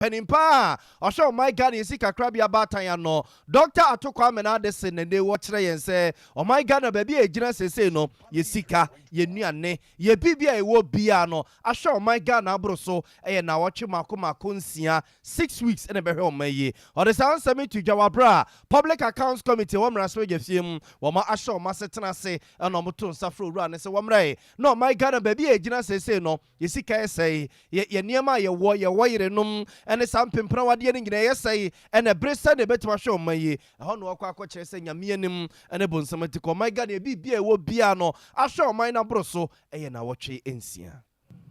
Penimpa, Osho my God, is sick a crabby about no. Doctor Atokwa Menadesen and they watch and say, oh my God, baby, a generous say no, ye sika, ye niane, ye bibia wo biano. Asho my God, Nabroso, and now watch Makuma Kunsia 6 weeks and a berry on May. Or the sound summit to Jawabra, Public Accounts Committee, one rasway film, Wama Asho Massetana say, and Omotun Safru run and say, Wamray. No, my God, baby, a generous say no, ye sika say, ye nearma, ye warrior num. And some pimpra wadianing in a say, and a breast and a better show may a honor quack saying a mianim and a bonsamatico. My God, a BBA will piano. I show mine a broso, and I watch it in Sia.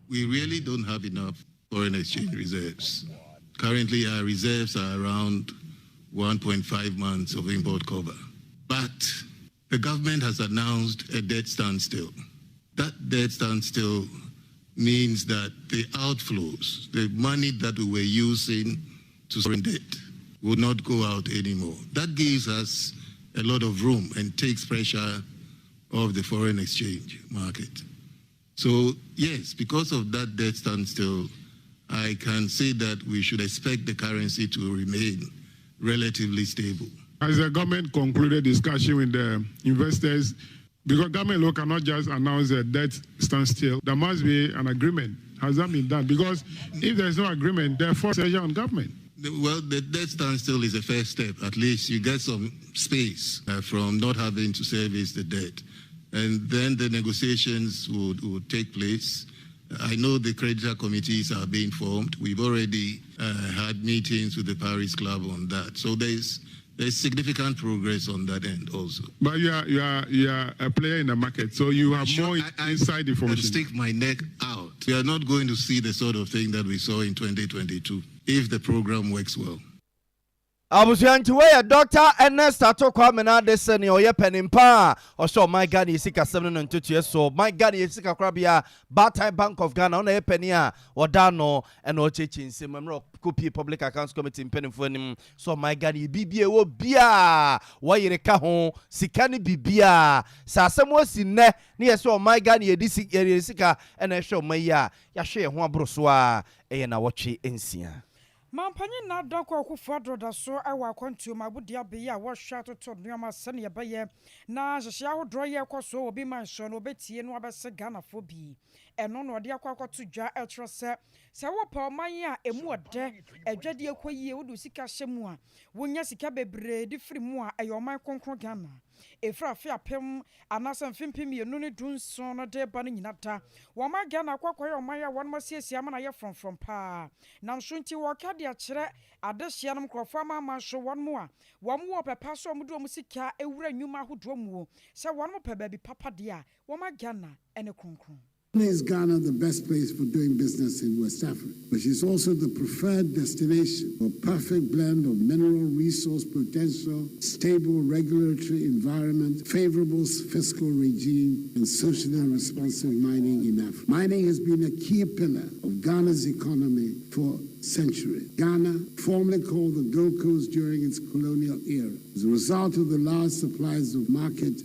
We really don't have enough foreign exchange reserves. Currently, our reserves are around 1.5 months of import cover. But the government has announced a debt standstill. That debt standstill means that the outflows, the money that we were using to foreign debt, will not go out anymore. That gives us a lot of room and takes pressure off the foreign exchange market. So yes, because of that debt standstill, I can say that we should expect the currency to remain relatively stable. As the government concluded discussion with the investors, because government law cannot just announce a debt standstill, there must be an agreement. Has that been done? Because if there's no agreement, therefore pressure on government. Well, the debt standstill is a first step. At least you get some space from not having to service the debt. And then the negotiations would take place. I know the creditor committees are being formed. We've already had meetings with the Paris Club on that. So there's significant progress on that end also. But you are a player in the market, so you have more inside information. I stick my neck out. We are not going to see the sort of thing that we saw in 2022 if the program works well. I was going to wear Dr. Ernest Atokwa Menadesen or Penimpa or so my God is sick 722 years so my God is sick crabia Batai Bank of Ghana on a penia or Dano and no teaching Simon Copy Public Accounts Committee in Penny so my God is BBA will be why you cajon Sikani Bibia Sasamo Sine near so my God is sick and I show my ya share one broswa and I watch it in Sia. Mampany na doko akufo da so ewa kwantu mabudia be ya wo hwa toto nneoma sene ye na hyehya hodro ye kwaso obi manso no betie no abese Ghana fo bi eno no de akwakoto dwa etrose se wo pa oman a emu ode adwade ekoyie wudu sika hyemu a wonya sika bebre di firi mu a eyoman konkron Ghana efra afia pem anasa mfimpim ye no ne dunso no de ba no nyinata wo ma Ghana kwakoye oman a won masiesia ama na ye from pa na nso nti wo ka de akire adehia no mkrofo ama so won mu a wo mu wo pepa so mu do mu sika ewura nwuma hodo mu se won mu pe ba bi papa de a wo ma Ghana ene konkron. Is Ghana the best place for doing business in West Africa? But she's also the preferred destination for a perfect blend of mineral resource potential, stable regulatory environment, favorable fiscal regime, and socially responsive mining in Africa. Mining has been a key pillar of Ghana's economy for centuries. Ghana, formerly called the Gold Coast during its colonial era, as a result of the large supplies of market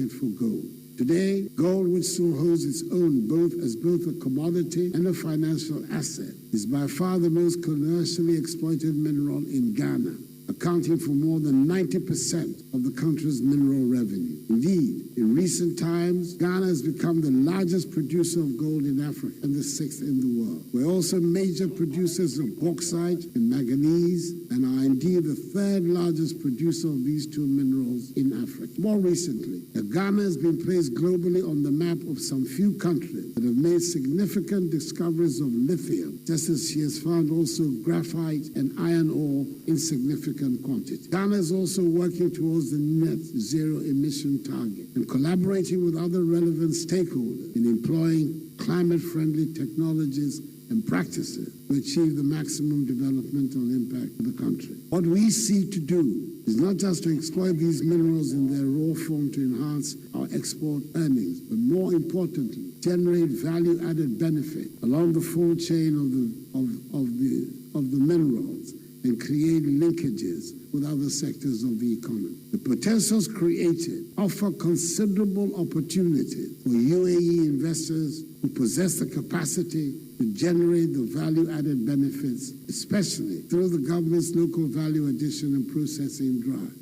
for gold. Today, gold, which still holds its own both a commodity and a financial asset, is by far the most commercially exploited mineral in Ghana, accounting for more than 90% of the country's mineral revenue. Indeed, in recent times, Ghana has become the largest producer of gold in Africa and the 6th in the world. We're also major producers of bauxite and manganese and are indeed the 3rd largest producer of these two minerals in Africa. More recently, Ghana has been placed globally on the map of some few countries that have made significant discoveries of lithium, just as she has found also graphite and iron ore in significant quantity. Ghana is also working towards the net zero emission target and collaborating with other relevant stakeholders in employing climate-friendly technologies and practices to achieve the maximum developmental impact of the country. What we seek to do is not just to exploit these minerals in their raw form to enhance our export earnings, but more importantly, generate value-added benefit along the full chain of the minerals and and create linkages with other sectors of the economy. The potentials created offer considerable opportunity for UAE investors who possess the capacity to generate the value-added benefits, especially through the government's local value addition and processing drive.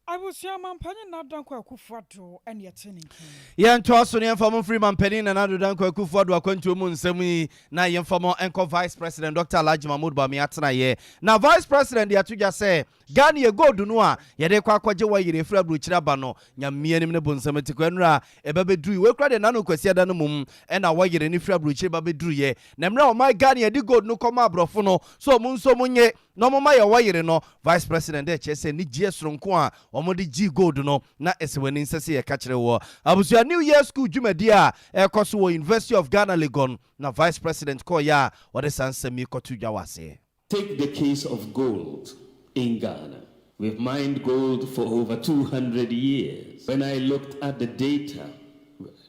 I will see a man penny not done quite kufato and yet tinning. Yan Twasonian from Freeman Penny and another Danko Kufuado according to Moon Semi, now young former Enco Vice President Dr. Alhaji Mahmoud Bamiatana ye. Now Vice President the Atuja say, Gani ye go dunua, yede kwa kwajewa yire fra bruchira bano, nyamie ni mnebon semetikwenra, ebebe dru, we krade nanu kwesiya danu mum, ena wa yire ni fra bruchira babe dru ye. Nemra o my Gani ye di go no koma brofuno, so munye, no mama ya wa yire no, Vice President de chese ni GS Ronkwa, omodi G gold no, na eseweni nsesi ye kachire wo. Abusuya New Year School Jumedia, kosu wo University of Ghana Legon, na Vice President Koya, wade sansemi kotu jawase. Take the case of gold in Ghana. We've mined gold for over 200 years. When I looked at the data,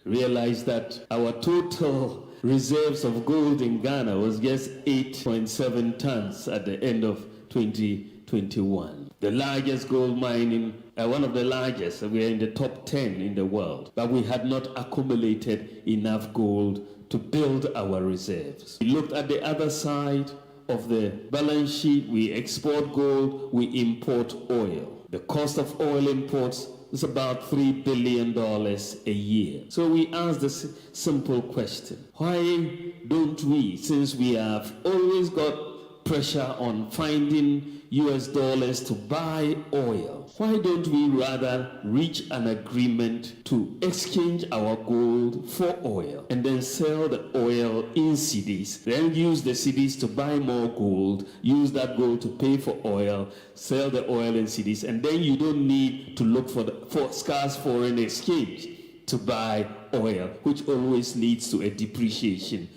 realized that our total reserves of gold in Ghana was just 8.7 tons at the end of 2021. The largest gold mining, one of the largest, we are in the top 10 in the world, but we had not accumulated enough gold to build our reserves. We looked at the other side of the balance sheet. We export gold, we import oil. The cost of oil imports is about $3 billion a year. So we ask this simple question: why don't we, since we have always got pressure on finding US dollars to buy oil, why don't we rather reach an agreement to exchange our gold for oil and then sell the oil in cedis, then use the cedis to buy more gold, use that gold to pay for oil, sell the oil in cedis, and then you don't need to look for scarce foreign exchange to buy oil, which always leads to a depreciation.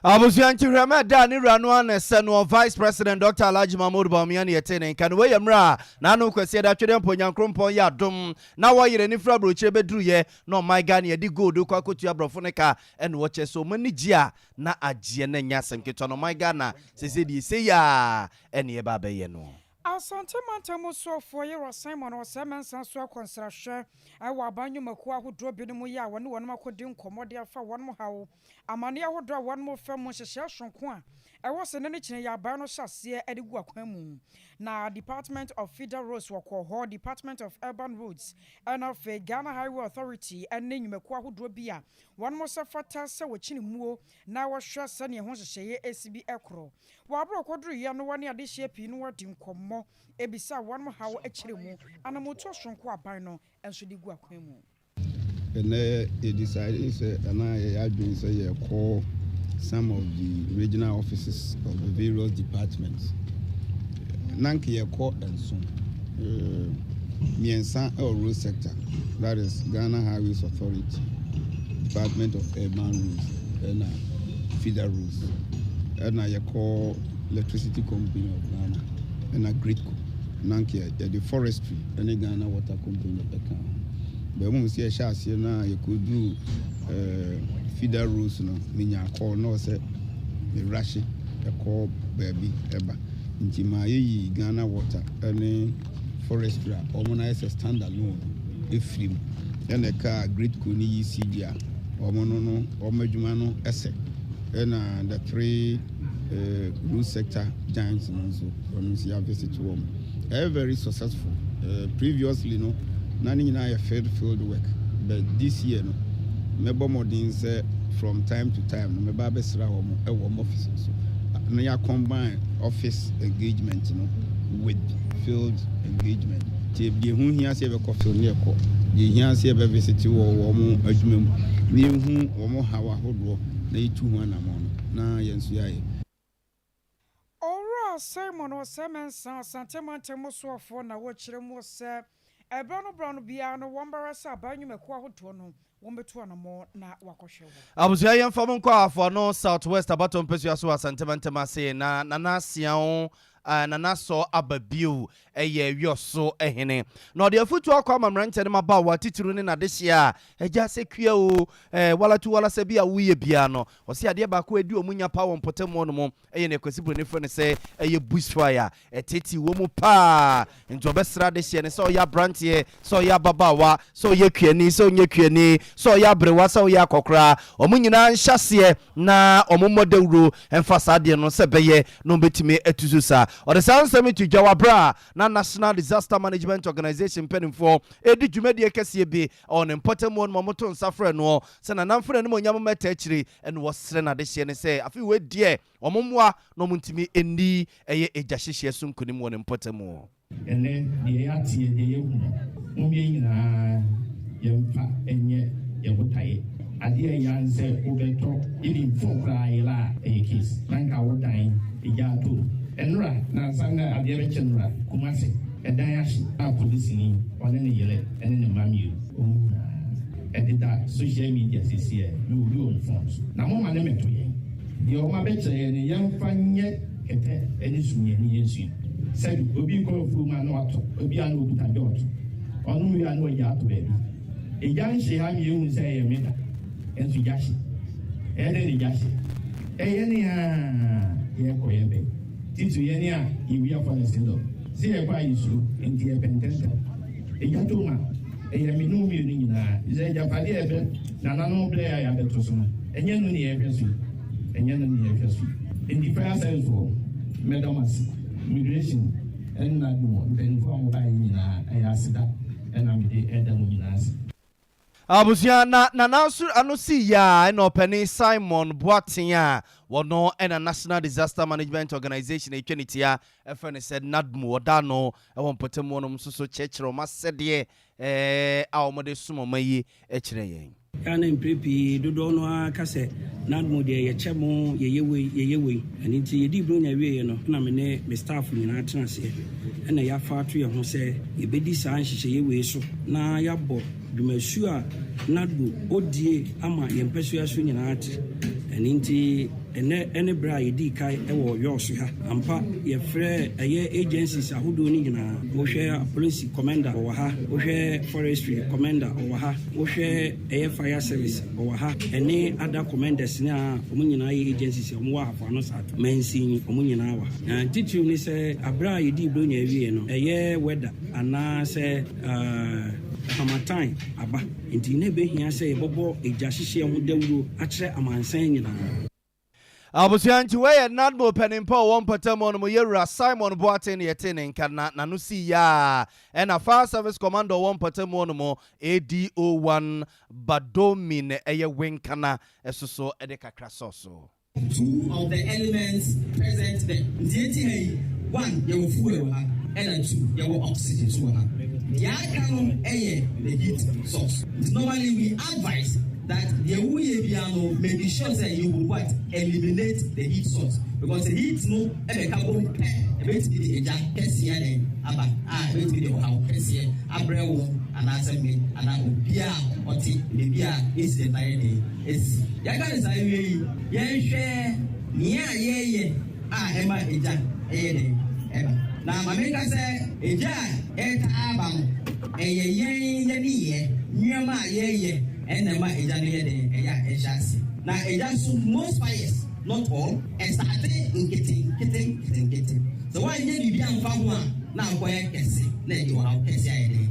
Abusuanti Rama Dani Ranwan Seno Vice President Dr. Alhaji Mahmoud Bamiani Yetene kan we yamra na no kwese da twede mponyankrompo ya dom na wo yire ni fra broche bedru ye no my Ghana ye di gold kwa kotu abrofo ne ka en wo che so mani gia na agie na nya semketo no my Ghana sese di se ya en ye ba be ye no. Asante mantamo so for year Simon or Simon Sanso construction. I wa banyu makua who drop in muya one makodi nkomodia for one more how. Amania who draw one more firm shashon kwa. I was an energy ya bano shasia edigua kwemu. Na Department of Federal Roads wako Department of Urban Roads and of Ghana Highway Authority and name makua who drop bia. One more safata sa wachini muo na wa shasa ni honsa sheye ACB ekro. Wabro kodru ya no wani adishie pinu wadi nkomo ebisa one more how echiremu anamoto shonko aban no enso di gu akwemu. And they decided and I been say call some of the regional offices of the various departments. Nanki call and soon. Miensan or road sector, that is Ghana Highways Authority, Department of Urban Roads, and Federal Roads, and I call Electricity Company of Ghana, and a Gridco, Nanki, the forestry, and the Ghana Water Company of Ghana. But when we see a chassis, you could do Federal Roads, meaning I call no say the Rashi, a call baby, Eba, into my Ghana Water, and forestry, organize a standalone, a film, and a car, great Kuni, CDR, or Monono, or Majumano, Essex, and the three road sector giants, and also, when we visit to them. Very successful. Previously, no. None in I failed field work, but this year, no, member modins from time to time, no, member besra home office. So, now combine office engagement, you know, with field engagement. The who here say a coffee near court, the here say a visit or more adjustment, near whom or more how I hold they 200 amount. Now, yes, yeah. Ora Simon or Simon Santaman Temoso for na watch them was Brown bia no wambara sa banyu mekwa hoto no wombetu na mo na wakoshewo abusuya yemfam kwa afọ no southwest abaton pesu aso asantema ntema se na nanasia nana so ababiu eye wioso ehene na ode afutu akwa mamrante ne maba wa tituru ne na dehia eja sekua o walatu wala se bia wuye bia no ose ade ba ko edi omunya pa won potemo no mo eye ne kwasibro ne fo ne se eye bushfire eteti wo mu pa nti obesra dehia ne so ya brantie so ya babawa so ye kuani so nye kuani so ya brewa so ya kokra omunyina nhase na omomodewuro emfasa de no se beye no betime etuzusa or the sound summit jawabra na National Disaster Management Organization penimfo edi dwumadi ekese bi on important one momoto nsafre no se na namfre no monyam meta akiri en wosre na de hye ne se afi we die omomwa no muntimi eni eye ejahyehyɛ so nkonim won important mo ene de ya tie de ye hu mo bi nyina yemfa enye yebotaye ade ya nse obeto ili mfokra ila case nanka wodan ejato enra na sanga ade be chenra kumase edan yashi a police ni one ne yele ene ne mamiu edita social media sisi you do on phones na mo ma ne meto ye de o ma be che ne yemfa nye kete eni sunye ni yesu said obi ko fu ma no ato obi an okuta jot onu ya no ya to be e jan she ha mi ehun say ye meda ensu jashi ene ni jashi ye ni ye ko ye be titu ye ni iwi afa ne sindo si e kwa yisu enti e pententa e ja to ma e ye mi no mi ni nyina ze ja pade e be na na no ble ya be to so no enye no ni e hwesu enye no ni e hwesu in the prayer service for medamas immigration and not more than from buying in a sida and I'm the Edamina. Abusia na nansu anusi ya eno pani Simon Boatia wono ena National Disaster Management Organization etwenitia efene said nadmu odano ewon potemu no msoso chechero masede awomode sumomayi ekire yen kana imprepi dodo no aka se nadmu de ye chemo yeyewe ani nti yedi bronya wie no na me staff nyina atena se ena ya fa ato ye ho se yebedi saa nhihye yewe so na yabo dumasu a nadbu odie ama yempesu aso nyina ate ani nti ene bra yedi kai ewo yoso ha ampa ye frɛ eye agencies ahodo ni nyina wo hwɛ police commander wo ha wo hwɛ forestry commander wo ha wo hwɛ eye fire service wo ha ene other commanders ni a omo nyina ye agencies omo wa hafa no sato mansin omo nyina wa na titu ni sɛ abra yedi bronya wie no eye weather ana sɛ hamatan aba nti ne behia sɛ yebobo ejahyehyɛ ho dawuro akyerɛ amansan nyina Abusianchi weye nadmo penimpo won potemo no yewura Simon Boatin yetene nkana nanu si ya ena fire service commander won potemo no mo ADO1 Badomin eye wenkana esoso ede kakra soso. Two of the elements present there. One, you will fuel and two, you will oxygen to her. The outcome the heat source. Normally we advise that the piano may be sure that you will eliminate the heat source because the heat no carbon the and assembly and I will be or the beer is the day. It's Yagan is share near Emma Emma. Now, my maker said, a jar, a ye, and the my a chassis. Now, a just most fires, not all, and started in getting. So, why did you be on one? Now, where can see, let you out, can say,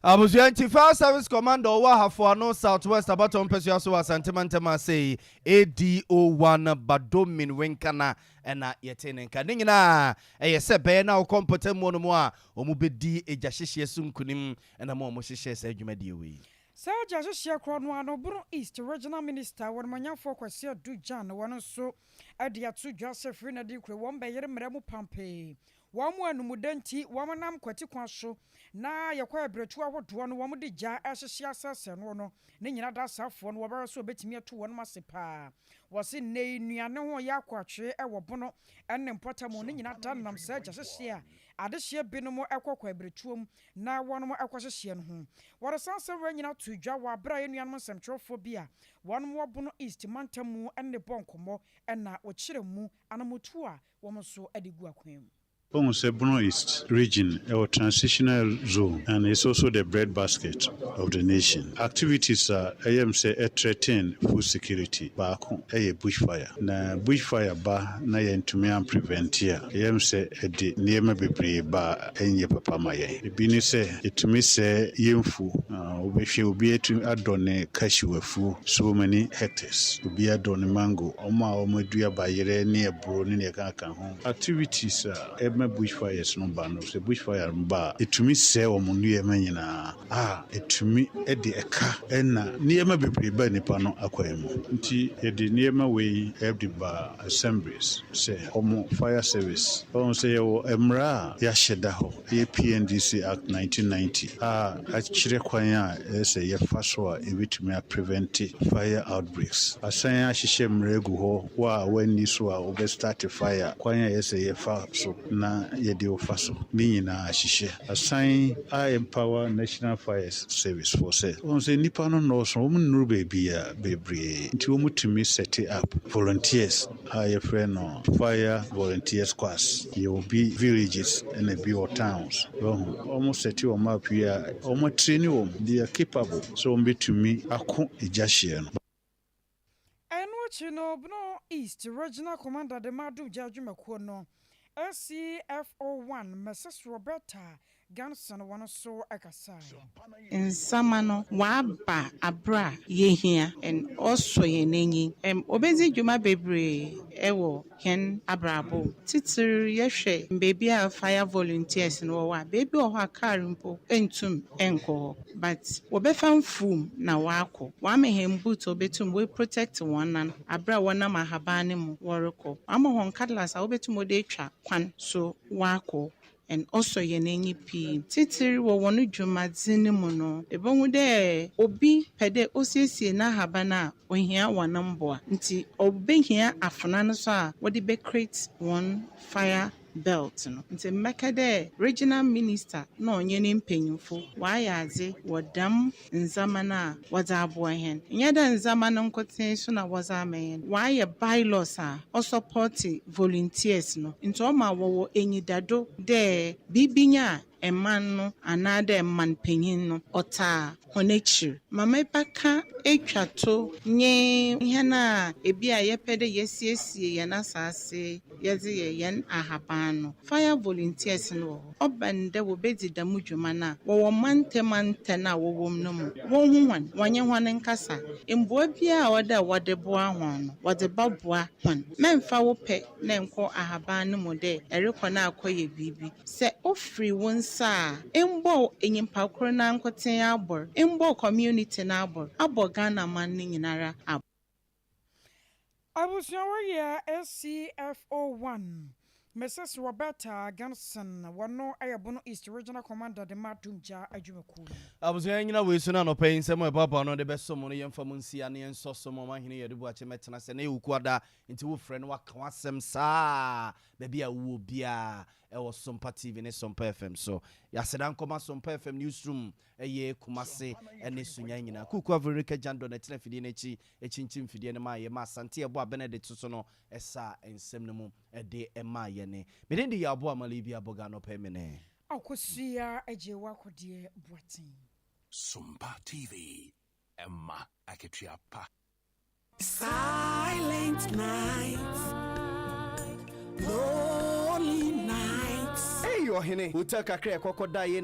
Abusianchi Fire Service Commander wa hafuano Southwest abaton pesuaso wa santimantema say ADO1 Badomin wenkana ena yetene nka nyina eyese be na okompotemo no mo a omubedi ejahyehyɛ sunkunim ena mo hyehyɛ sa adwumadi we Saja hyehyɛ kro no ano Buru East Regional Minister won manyafo kwase adu Jan won so ade ato dwase free na de kure won be yere mremu pampe Wamu anumudenti wamanam kwati kwaso na yakwa ebretu ahodo no wamu de gya ehyehyia asase no no ne nyina da asafo no wabara so betimi ato won masepa wose nei nuane ho yakwatwe ewo bono enne mpotamo ne nyina da nam sa gya hyehye a adehye binom ekokwa ebretuom na wonom ekohyehye no ho warasanse we nyina to dwa wa bra enuanom semtwofo bia wonom wobono east mantamu enne bonkomo enna okiremu anamotu a womoso adigu akwam. Bono East region, our transitional zone, and it's also the breadbasket of the nation. Activities are, threaten food security. Back a bushfire. Na bushfire ba na yentumi prevent here. The near be ba enye papa maye. Bini say itumi say yemfu. Obeshi obi etu adone kashiwefu so many hectares. Obi adone mango. Oma omedua ba yere ne ebro ne kan ho. Activities bushfires no ba no se bushfire ba etumi se omunuye manyina etumi ede eka na niema bebre ba nipa no akwemu nti ede niema we every ba assemblies se omo fire service on se yo emra ya sheda ho ye PNDC Act 1990 a chire kwan a se ye faso a ebitumi a prevent fire outbreaks asan a hihye mregu ho wa wani so a obe start fire kwan a se ye faso na yede ofaso ni na hihye asan I empower National Fire Service Force on say nipa no so nuru bebia bebre nti omutumi set up volunteers your friend no fire volunteers class you will be villages and be or towns almost set you up here almost train you they are capable so betumi ako ejahye no Chino Bno East Regional Commander de Madu Jajumakuo no SCFO1 Mrs. Roberta Ganson wana so akasai Nsamano waba abra yehia and also yenenyi obezi juma bebre ewo hen abrabo titir yehwe baby a fire volunteers no wa baby o ha karimpo entum enko but obefam fum na wako wa mehem boot obetum we protect one abra wana mahabane mu woreko amahon kadlas a obetum ode twa kwan so wako and also yenenyi pi titiri wo wonu dwumadzi mu no ebonwu de obi pede osiesie na habana ohia wanamboa nti obehia afuna no so a wodi be create one fire belt no nti mekade regional minister na onye ne mpanyimfo wayaze wodam nzamana wadaboa hen nyada nzamana nkoten so na wazamayen waye bylaws a o support volunteers no nti o ma wo enyidado de bibinya eman no anade eman panyin no ota honechir mama paka etwato nye hena ebi a yepede yesiesie yana sase yeze yen ahaban no fire volunteers no obande wo bedi damudwuma na wo mante na wo wom no mu wo huwan wanye hwan nkasa emboa bia a oda wode boa hwan no wode baboa hwan memfa wo pe na enko ahaban no mu de ereko na akoye bibi se ofri wonsa embo enyimpa koro na nkoten abor embo community na abor Ghana man ni nyinara Abusiawe SCFO1 Mrs. Roberta Ganson wano ayabono East Regional Commander de Matumja Ajumaku Abusiawe nyina we so na no pay nsem e baba no de beso no yemfa mu nsia ne enso so mo mahene yedu ache metena se na ewukuada nti wo frɛ no waka wasem saa baabi a wo bia e wo Sompa TV ne Sompa FM so ya sedan koma Sompa FM newsroom eye kumase ene sunya nyina kuku Africa jando na tena fidie na chi echinchim fidie na ma ye ma sante ebo Benedict so no esa ensem no mu ede ema ye ne medendi ya abo amali bia boga no pemene akosia eje wakodie boatin Sompa TV Emma Aketriapa Silent nights, lonely nights. Hey, you're hine. Utaka kre kokoda ye